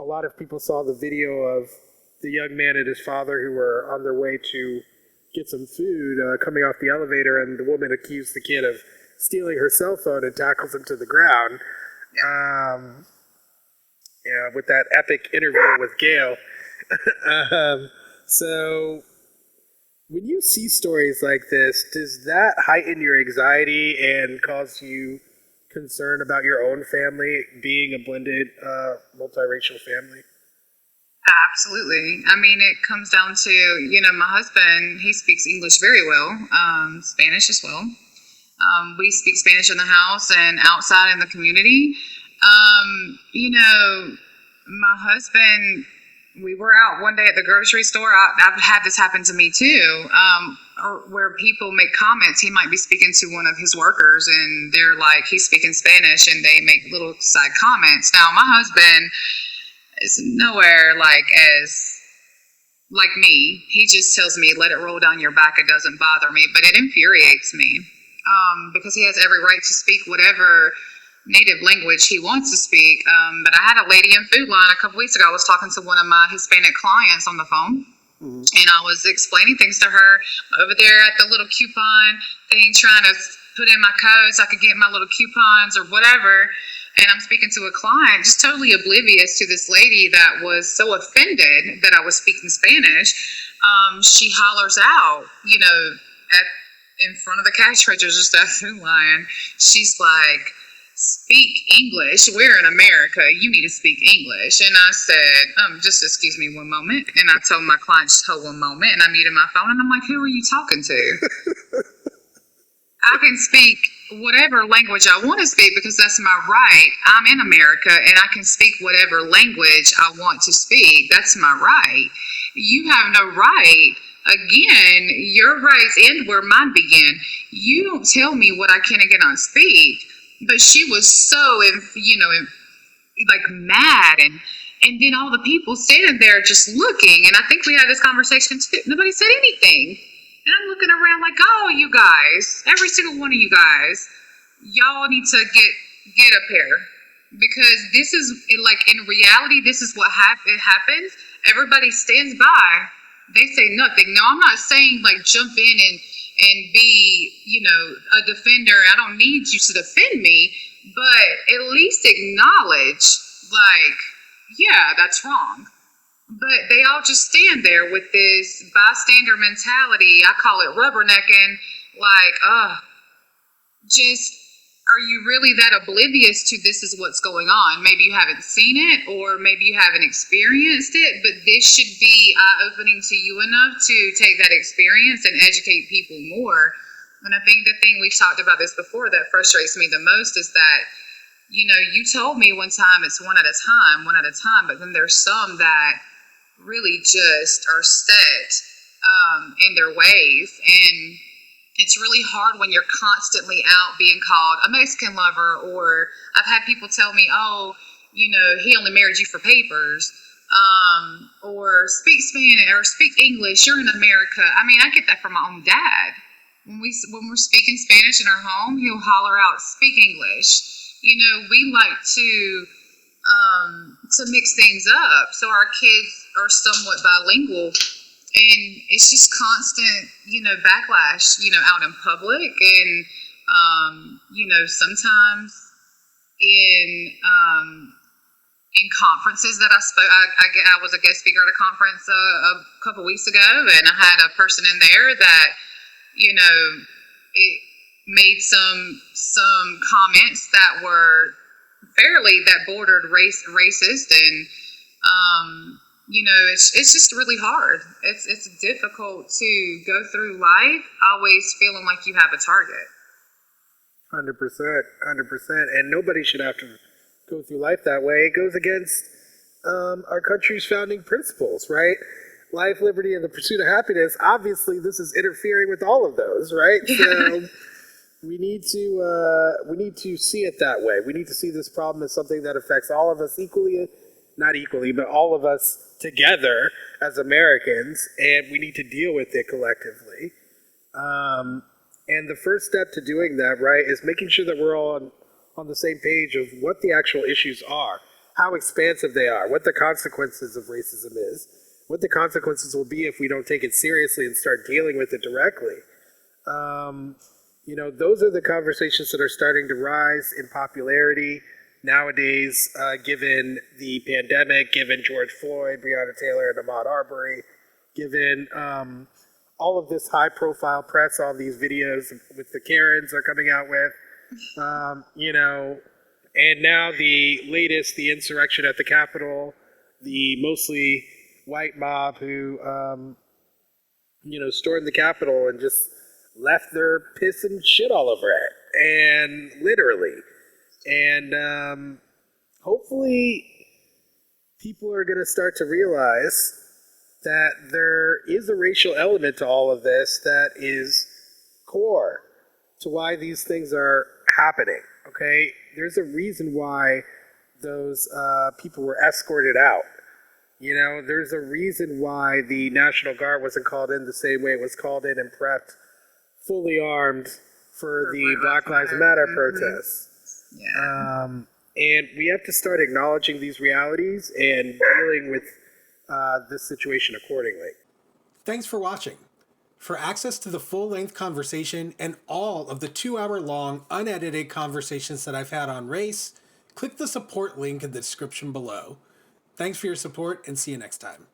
a lot of people saw the video of the young man and his father who were on their way to get some food coming off the elevator, and the woman accused the kid of stealing her cell phone and tackles him to the ground. With that epic interview with Gail. So when you see stories like this, does that heighten your anxiety and cause you concern about your own family being a blended multiracial family? Absolutely. I mean, it comes down to, my husband, he speaks English very well, Spanish as well. We speak Spanish in the house and outside in the community. My husband, we were out one day at the grocery store. I've had this happen to me too, where people make comments. He might be speaking to one of his workers and they're like, he's speaking Spanish, and they make little side comments. Now, my husband is nowhere like me. He just tells me, let it roll down your back. It doesn't bother me, but it infuriates me because he has every right to speak whatever native language he wants to speak. But I had a lady in Food Line a couple weeks ago. I was talking to one of my Hispanic clients on the phone. Mm-hmm. And I was explaining things to her over there at the little coupon thing, trying to put in my code so I could get my little coupons or whatever. And I'm speaking to a client, just totally oblivious to this lady that was so offended that I was speaking Spanish. She hollers out, in front of the cash register, just at Food Line. She's like, speak English. We're in America. You need to speak English. And I said, just excuse me one moment. And I told my client, just hold one moment. And I muted my phone. And I'm like, who are you talking to? I can speak whatever language I want to speak because that's my right. I'm in America and I can speak whatever language I want to speak. That's my right. You have no right. Again, your rights end where mine begin. You don't tell me what I can and cannot speak. But she was so, mad. And then all the people standing there just looking. And I think we had this conversation too. Nobody said anything. And I'm looking around like, oh, you guys, every single one of you guys, y'all need to get up here. Because this is, in reality, this is what happens. Everybody stands by. They say nothing. Now, I'm not saying, jump in and be, a defender. I don't need you to defend me. But at least acknowledge, yeah, that's wrong. But they all just stand there with this bystander mentality. I call it rubbernecking. Are you really that oblivious to this is what's going on? Maybe you haven't seen it, or maybe you haven't experienced it, but this should be eye-opening to you enough to take that experience and educate people more. And I think the thing, we've talked about this before, that frustrates me the most is that, you told me one time it's one at a time, but then there's some that really just are set in their ways. And it's really hard when you're constantly out being called a Mexican lover, or I've had people tell me, oh, he only married you for papers, or speak Spanish or speak English, you're in America. I mean, I get that from my own dad. When we're speaking Spanish in our home, he'll holler out, speak English. We like to mix things up so our kids are somewhat bilingual. And it's just constant, backlash, out in public. And, sometimes in conferences that I spoke, I was a guest speaker at a conference a couple weeks ago, and I had a person in there that, it made some comments that were that bordered racist. And, it's just really hard. It's difficult to go through life always feeling like you have a target. 100%. And nobody should have to go through life that way. It goes against our country's founding principles, right? Life, liberty, and the pursuit of happiness. Obviously, this is interfering with all of those, right? So we need to see it that way. We need to see this problem as something that affects all of us equally. Not equally, but all of us together as Americans, and we need to deal with it collectively. And the first step to doing that, right, is making sure that we're all on the same page of what the actual issues are. how expansive they are, what the consequences of racism is, what the consequences will be if we don't take it seriously and start dealing with it directly. Those are the conversations that are starting to rise in popularity nowadays, given the pandemic, given George Floyd, Breonna Taylor, and Ahmaud Arbery, given all of this high-profile press, all these videos with the Karens are coming out with, and now the latest, the insurrection at the Capitol, the mostly white mob who, stormed the Capitol and just left their piss and shit all over it, and literally. And hopefully people are going to start to realize that there is a racial element to all of this that is core to why these things are happening, okay? There's a reason why those people were escorted out. There's a reason why the National Guard wasn't called in the same way it was called in and prepped, fully armed for the Black Lives Matter protests. Yeah. And we have to start acknowledging these realities and dealing with this situation accordingly. Thanks for watching. For access to the full-length conversation and all of the 2-hour-long, unedited conversations that I've had on race, click the support link in the description below. Thanks for your support, and see you next time.